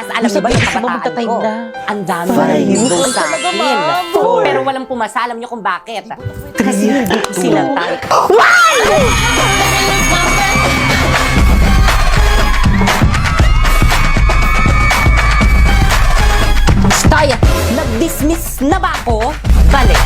Alam niyo ba yung kabataan ko? Ang dami na nag-window sa akin. Pero walang pumasa. Alam niyo kung bakit? Kasi sila tayo. Stay! Nag-dismiss na ba ako? Balik!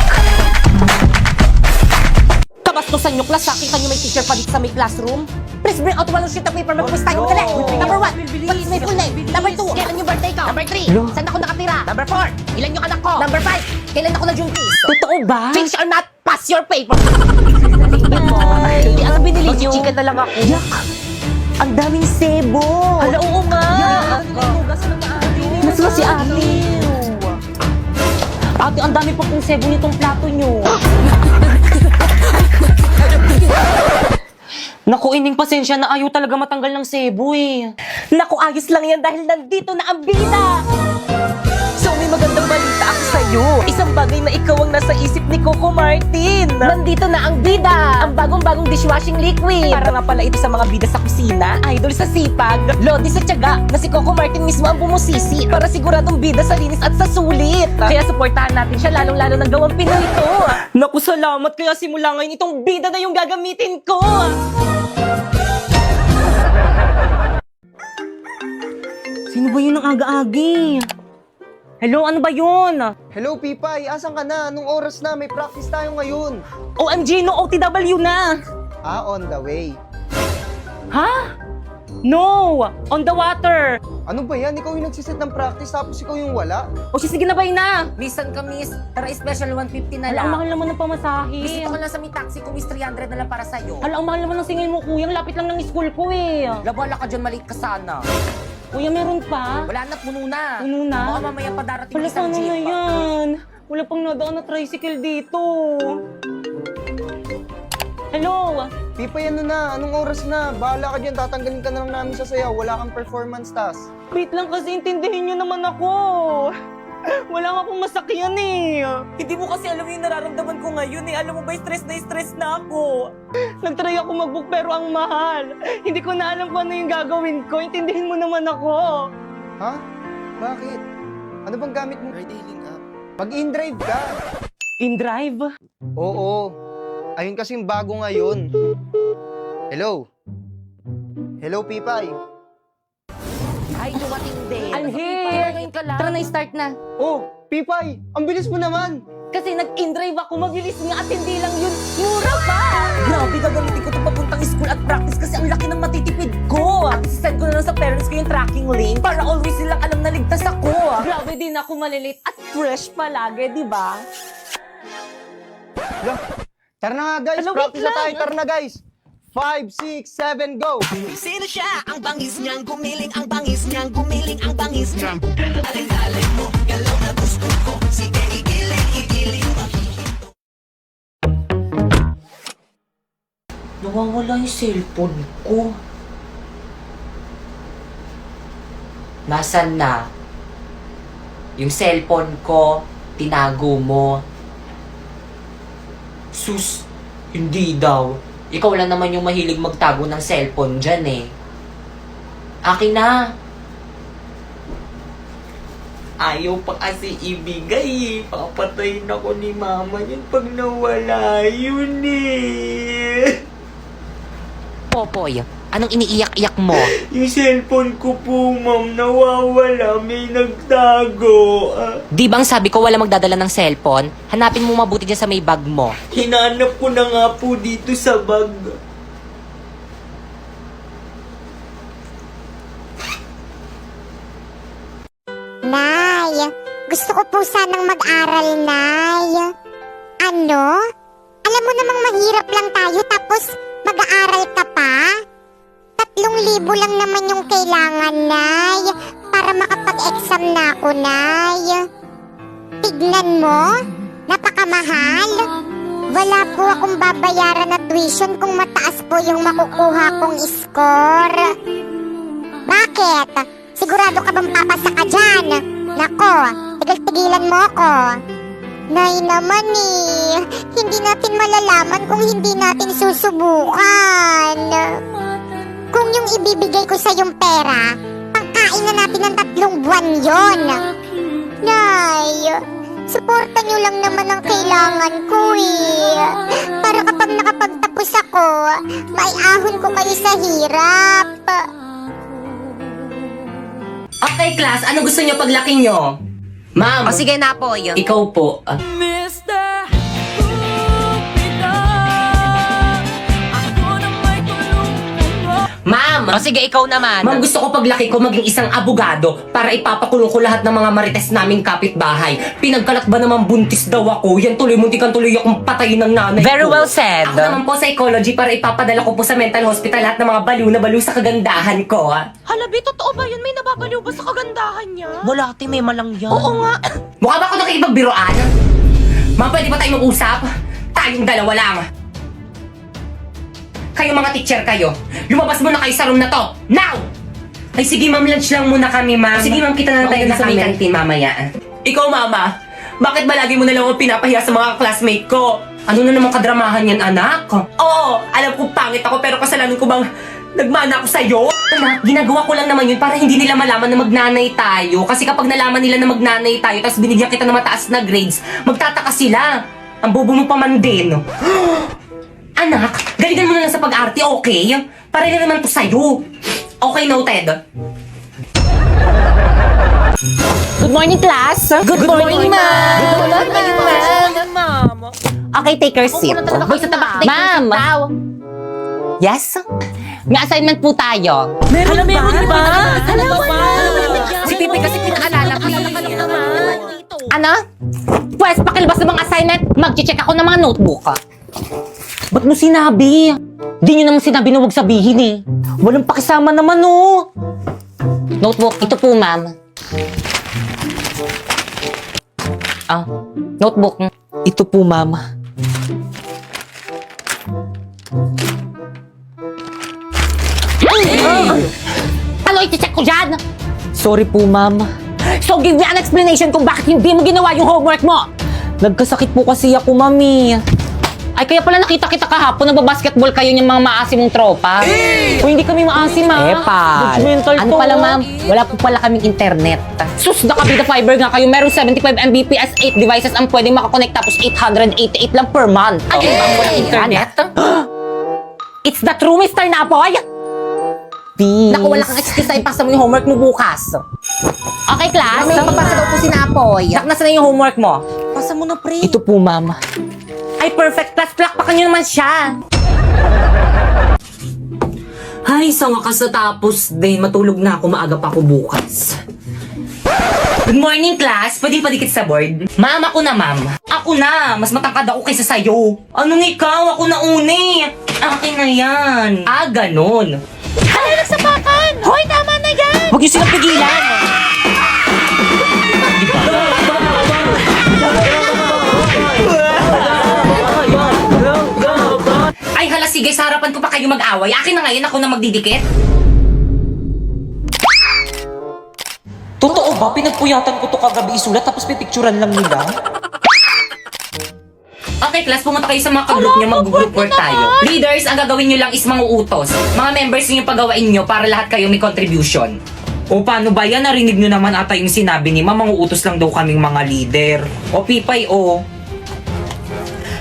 Kabastusan niyo class, kita niyo may teacher pa dito sa may classroom? Please bring out one sheet of paper, mag-quiz tayo. Dali! Number 1, what is my full name? Number 2, kailan yung birthday ko? Number 3, saan ako nakatira? Number 4, ilan yung anak ko? Number 5, kailan ako na-junkies? Totoo ba? Fix or not, pass your paper! Hindi, ano binili niyo? Magchichika na lang ako. Yak! Ang daming sebo! Hala, oo nga! Mas si ate. Ate, ang dami pa pong sebo nitong plato niyo. Naku, ining pasensya na ayaw talaga matanggal ng sebo eh. Naku, ayos lang yan dahil nandito na ang bida! So, may magandang balita ako sa'yo. Isang bagay na ikaw ang nasa isip ni Coco Martin. Nandito na ang bida! Ang bagong-bagong dishwashing liquid. Para nga pala ito sa mga bida sa kusina, idol sa sipag, lodi sa tiyaga, na si Coco Martin mismo ang bumusisi para siguradong bida sa linis at sa sulit. Kaya supportahan natin siya lalong-lalo ng gawang Pinoy ito. Naku, salamat. Kaya simula ngayon itong bida na yung gagamitin ko. Sino ba yun ang aga-agi? Hello, ano ba yun? Hello, Pipay! Asan ka na? Anong oras na? May practice tayo ngayon. OMG, no OTW na! On the way. Ha? No! On the water! Ano ba yan? Ikaw yung nagsiset ng practice tapos ikaw yung wala? O sige na ba na? Bisan ka, miss. Tara, special 150 na lang. Ang mahal naman ng pamasahe. Bisita ko lang sa may taxi ko, miss, 300 na lang para sa'yo. Ang mahal naman ng singil mo, kuya. Lapit lang ng school ko eh. Labala ka dyan, maliit ka sana. Kuya, meron pa? Wala na, puno na. Puno na? Baka mamaya pa darating Wala isang sana jeep. na yan. Wala pang nadaan na tricycle dito. Hello? Pipay, ano na? Anong oras na? Bahala ka dyan. Tatanggalin ka na lang namin sa sayaw. Wala kang performance task. Wait lang kasi intindihin nyo naman ako. Wala nga akong masakyan eh. Hindi mo kasi alam yung nararamdaman ko ngayon eh. Alam mo ba, stress na ako. Nagtry ako mag-book pero ang mahal. Hindi ko na alam kung ano yung gagawin ko. Intindihin mo naman ako. Ha? Bakit? Ano bang gamit mo? Ride-hailing app. Mag-in-drive ka. In-drive? Oo. Ayun kasing bago ngayon. Hello? Hello, Pipay? Ay, dumating din. I'm here. Ngayon ka lang. Tara na, start na. Oh, Pipay! Ang bilis mo naman! Kasi nag-in-drive ako, mabilis nga at hindi lang yun. Mura pa! Grabe, gagamitin ko ito papuntang school at practice kasi ang laki ng matitipid ko. At send ko na lang sa parents ko yung tracking link para always silang alam na ligtas ako. Grabe din ako malilate at fresh palagi, di ba? Yeah. Tara na nga, guys! Hello, Practice wait na tayo! lang. Tara na, guys! 5, 6, 7, go! Sino siya? Ang bangis niyang gumiling, ang bangis niyang gumiling, ang bangis niyang mo, galaw na gusto ko. Sige, igiling mo. Nawawala yung cellphone ko. Nasaan na? Yung cellphone ko, tinago mo. Sus, hindi daw. Ikaw lang naman yung mahilig magtago ng cellphone dyan eh. Akin na. Ayaw pa kasi ibigay eh. Papatayin ako ni mama yun pag nawala yun eh. Popoy, anong iniiyak-iyak mo? Yung cellphone ko po, ma'am, nawawala. May nagtago. Di bang sabi ko wala magdadala ng cellphone? Hanapin mo mabuti dyan sa may bag mo. Hinanap ko na nga po dito sa bag. Nay, gusto ko po sanang mag-aral, Nay. Ano? Alam mo namang mahirap lang tayo tapos mag-aaral ka pa? 3,000 lang naman yung kailangan, Nay, para makapag-exam na ako, Nay. Tignan mo, napakamahal. Wala po akong babayaran na tuition kung mataas po yung makukuha kong score. Bakit? Sigurado ka bang papasa ka dyan? Nako, tigil-tigilan mo ako. Nay naman eh, hindi natin malalaman kung hindi natin susubukan. Kung yung ibibigay ko sa yung pera, pangkain Kinain na natin ng 3 buwan yon. Nay, suporta niyo lang naman ang kailangan ko eh. Para kapag nakapagtapos ako, maiahon ko kayo sa hirap. Okay, class. Ano gusto nyo paglaki nyo? Ma'am. O sige na po, yun. Ikaw po. Ma'am. O sige, ikaw naman. Ma'am, gusto ko paglaki ko maging isang abogado para ipapakulong ko lahat ng mga marites naming kapitbahay. Pinagkalat ba naman buntis daw ako? Yan tuloy, muntikan tuloy akong patayin ng nanay Very ko. well said. Ako naman po psychology para ipapadala ko po sa mental hospital lahat ng mga baliw na baliw sa kagandahan ko. Halabi, totoo ba yun? May nababaliw ba sa kagandahan niya? Wala, ate, may malang yan. Oo nga. Mukha ba ako nakikipagbiroan? Ma'am, pwede ba tayo mag-usap? Tayong dalawa lang. Kayo mga teacher kayo, lumabas muna kayo sa room na to. Now! Ay sige ma'am, lunch lang muna kami ma'am. Sige ma'am, kita na tayo sa may kantin mamaya. Ikaw mama, bakit ba lagi mo na lang ako pinapahiya sa mga classmate ko? Ano na naman kadramahan yan anak? Oo, alam ko pangit ako pero kasalanan ko bang nagmana ako sa'yo? Anak, ginagawa ko lang naman yun para hindi nila malaman na magnanay tayo. Kasi kapag nalaman nila na magnanay tayo tapos binigyan kita ng mataas na grades, magtataka sila. Ang bobo mo pa man din. Anak, galingan mo na lang sa pag-arte, okay? Para na naman to sa'yo. Okay, noted. Good morning, class. Good morning, ma'am. Good morning, ma'am. Okay, take your seat. Boy, sa tabak. Ma'am. Yes? May assignment po tayo. Meron ba? Alam mo ba? Si Pipi kasi pinaalala ko. Ano? Pwes, pakilabas ng mga assignment. Mag-check ako ng mga notebook. Ba't mo sinabi? Di nyo naman sinabi na huwag sabihin eh. Walang pakisama naman oh. Notebook, ito po, ma'am. Ah, notebook. Ito po, ma'am. Ano i-check ko dyan? Sorry po, ma'am. So give me an explanation kung bakit hindi mo ginawa yung homework mo. Nagkasakit po kasi ako, mami. Ay, kaya pala nakita kita kahapon, nagbabasketball kayo yung mga maasim mong tropa. O hindi kami maasim, ha? Epal. Judgmental Ano to. pala, ma'am? Wala po pala kaming internet. Sus, nakabida fiber nga kayo. Meron 75 Mbps, 8 devices ang pwedeng makakonect tapos 888 lang per month. Ay, ba walang internet? It's the true, Mr. Napoy! Peace. Naku, wala kang excuse na ipasa mo yung homework mo bukas. Okay, class? May papasa daw po si Napoy. Nasa na yung homework mo? Pasa mo na, pre. Ito po, ma'am. Ay, perfect class. Plakpakan nyo naman siya. Ay, sa wakas natapos din. Matulog na ako, maaga pa ako bukas. Good morning, class. Pwede padikit sa board? Ma'am, ako na, ma'am. Ako na. Mas matangkad ako kaysa sa'yo. Anong ikaw? Ako na uni. Akin na yan. Ah, ganon. Ano nagsapakan? Hoy, tama na yan! Huwag niyo silang pigilan. Ay, hala, sige. Sa harapan ko pa kayo mag-away. Akin na ngayon. Ako na magdidikit. Totoo ba? Pinagpuyatan ko to kagabi isulat tapos pipicturan lang nila? Okay, class, pumunta kayo sa mga ka-group nyo, mag-group work tayo. Leaders, ang gagawin nyo lang is mga utos. Mga members nyo yung pagawain nyo para lahat kayo may contribution. O paano ba yan? Narinig nyo naman ata yung sinabi ni Ma'am, mga utos lang daw kaming mga leader. O Pipay, o.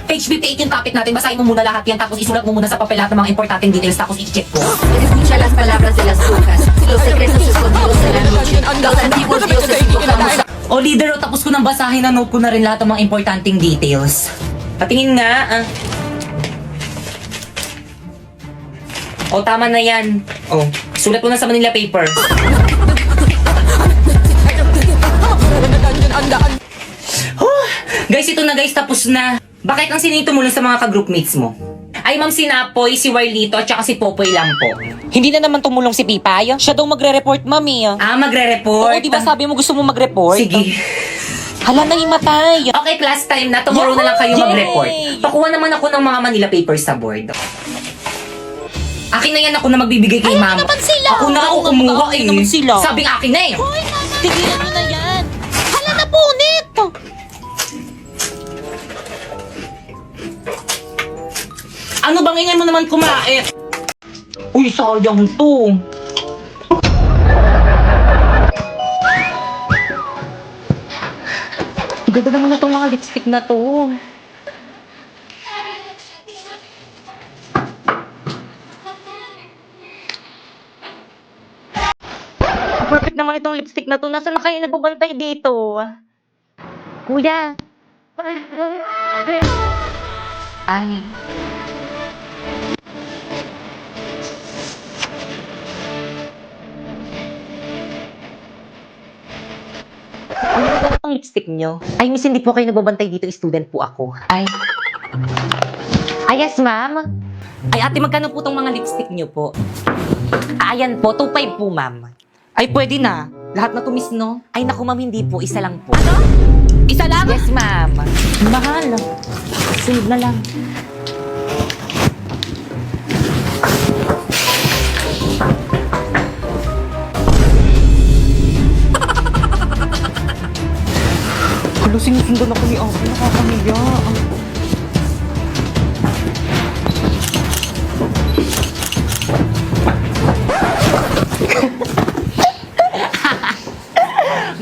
Page 58 yung topic natin, basahin mo muna lahat yan, tapos isulat mo muna sa papel lahat ng mga importanteng details, tapos i-check ko. Escucha las palabras de las brujas, los secretos escondidos en la noche, los antiguos dioses invocamos a... O leader, o tapos ko nang basahin, na-note ko na rin lahat ng mga importanteng details. Patingin nga, ah. O, tama na yan. O, sulat mo na sa Manila paper. Guys, ito na guys, tapos na. Bakit ang sinito mo lang sa mga ka-groupmates mo? Ay, Ma'am si Napoy, si Warlito, at saka si Popoy lang po. Hindi na naman tumulong si Pipay. Siya daw magre-report, mami. Ah, magre-report? Oo, di ba sabi mo gusto mo mag-report? Sige. Hala, nahimatay. Okay, class time na. Tomorrow na lang kayo Yay! mag-report. Pakuha naman ako ng mga Manila papers sa board. Akin na yan, ako na magbibigay kay Ma'am. naman sila. Ako na, ako Oo, kumuha akin eh. naman sila. Sabing akin na eh. Tigilan mo na yan. Hala na punit! Ano bang ingay mo naman kumain? Uy, sayang to. Ganda naman na itong mga lipstick na to. Perfect naman itong lipstick na to. Nasaan na kayo nagbabantay dito? Kuya. Ay. Ano ba itong lipstick nyo? Ay, miss, hindi po kayo nagbabantay dito. Student po ako. Ay. Ay, yes, ma'am. Ay, ate, magkano po itong mga lipstick nyo po? Ayan po, 2.5 po, ma'am. Ay, pwede na. Lahat na to, miss, no? Ay, naku, ma'am, hindi po. Isa lang po. Ano? Isa lang? Yes, ma'am. Mahal. Sunod na lang. Hala, sinusundan ako ni Ate. Nakakamiya.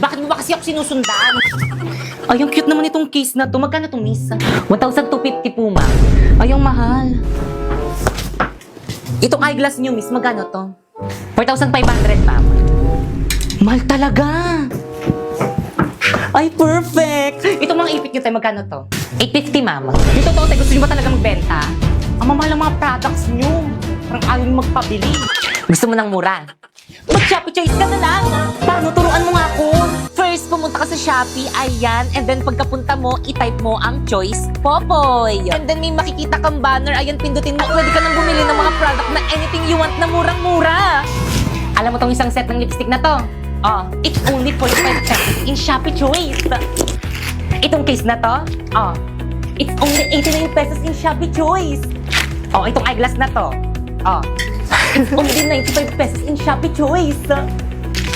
Bakit mo ba kasi ako sinusundan? Ay, ang cute naman itong case na to. Magkano to, miss? 1,250 po, ma'am. Ay, ang mahal. Itong eyeglass nyo, miss, magkano to? 4,500, ma'am. Mahal talaga. Ay, perfect. Itong mga ipit nyo tayo, magkano to? 850, ma'am. Yung totoo tayo, gusto nyo ba talaga magbenta? Ang mamahal ng mga products nyo. Parang ayaw nyo magpabili. Gusto mo ng mura? Mag-Shopee Choice ka na lang. Paano? Turuan mo nga ako. First, pumunta ka sa Shopee, ayan. And then, pagkapunta mo, itype mo ang choice, Popoy. And then may makikita kang banner. Ayan, pindutin mo. Pwede ka nang bumili ng mga product na anything you want na murang-mura. Alam mo tong isang set ng lipstick na to? Oh, It's only 45 pesos in Shopee Choice. itong case na to? Oh, It's only 89 pesos in Shopee Choice. oh, itong eyeglass na to? Oh, It's only 95 pesos in Shopee Choice.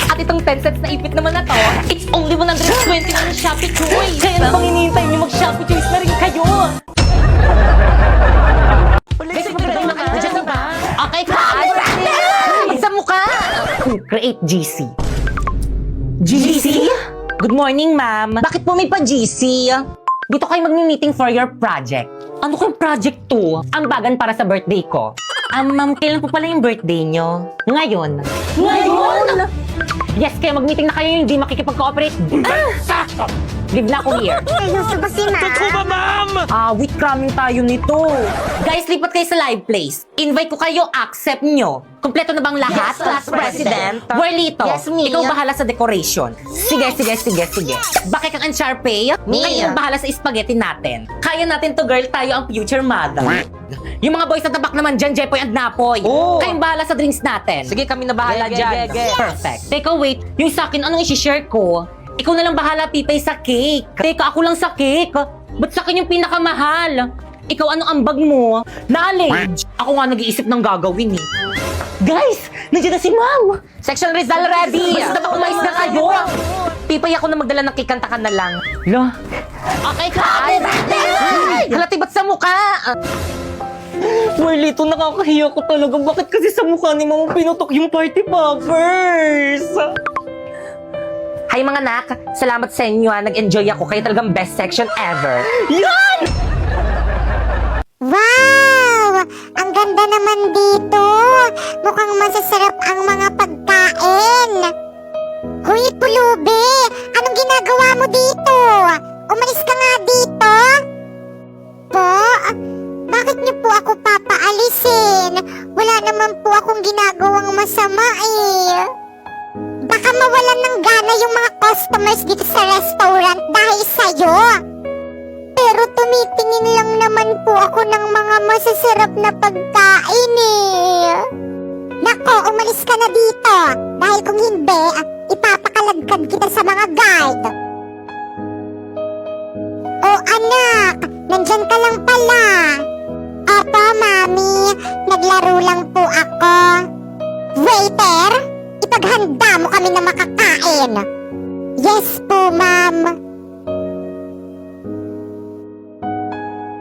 At itong 10 sets na ipit naman na to, it's only 120 na in Shopee Choice. Kaya ano pang hinihintay niyo, mag-Shopee Choice na rin kayo. guys, magdadala ka na dyan ba? Okay, cut! Sa mukha! Create GC. GC? Good morning, ma'am. Bakit po may pa-GC? Dito kayo magmi-meeting for your project. Ano kayong project to? Ambagan para sa birthday ko. Ma'am, kailan po pala yung birthday nyo? Ngayon. Ngayon? Yes, kaya mag-meeting na kayo yung hindi makikipag-cooperate. Sakto! Live na ako here. Seryoso ba si ma'am? Wait, cramming tayo nito. Guys, lipat kayo sa live place. Invite ko kayo, accept nyo. Kompleto na bang lahat? Yes, Class President. Warlito, Yes, me. ikaw bahala sa decoration. Sige. Bakit kang Uncharpay? Me. Ngayon bahala sa spaghetti natin. Kaya natin to, girl. Tayo ang future mother. Yung mga boys na tabak naman dyan, Jepoy and Napoy. Oo. Kayong bahala sa drinks natin. Sige, kami na bahala dyan. Perfect. Teka, wait. Yung sa akin, anong isi-share ko? Ikaw na lang bahala, Pipay, sa cake. Teka, ako lang sa cake. Ba't sa akin yung pinakamahal? Ikaw, anong ambag mo? Knowledge. Ako nga nag-iisip ng gagawin eh. Guys, nandiyan na si Ma'am. Section Rizal ready. Basta ba umayos na kayo? Pipay ako na magdala ng cake, kanta ka na lang. Lo. Okay, Happy birthday! Halati ba't sa mukha? Marlito, nakakahiya ko talaga. Bakit kasi sa mukha ni Mama pinutok yung party poppers? Hi mga anak, salamat sa inyo ha. Nag-enjoy ako. Kayo talagang best section ever. Yan! Wow! Ang ganda naman dito. Mukhang masasarap ang mga pagkain. Hoy, Pulubi! Anong ginagawa mo dito? Umalis ka nga dito. Po? Bakit niyo po ako papaalisin? Wala naman po akong ginagawang masama eh. Baka mawalan ng gana yung mga customers dito sa restaurant dahil sa'yo. Pero tumitingin lang naman po ako ng mga masasarap na pagkain eh. Nako, umalis ka na dito. Dahil kung hindi, ipapakaladkad kita sa mga guard. Oh anak, nandyan ka lang pala. Opo, mami. Naglaro lang po ako. Waiter, ipaghanda mo kami na makakain. Yes po, ma'am.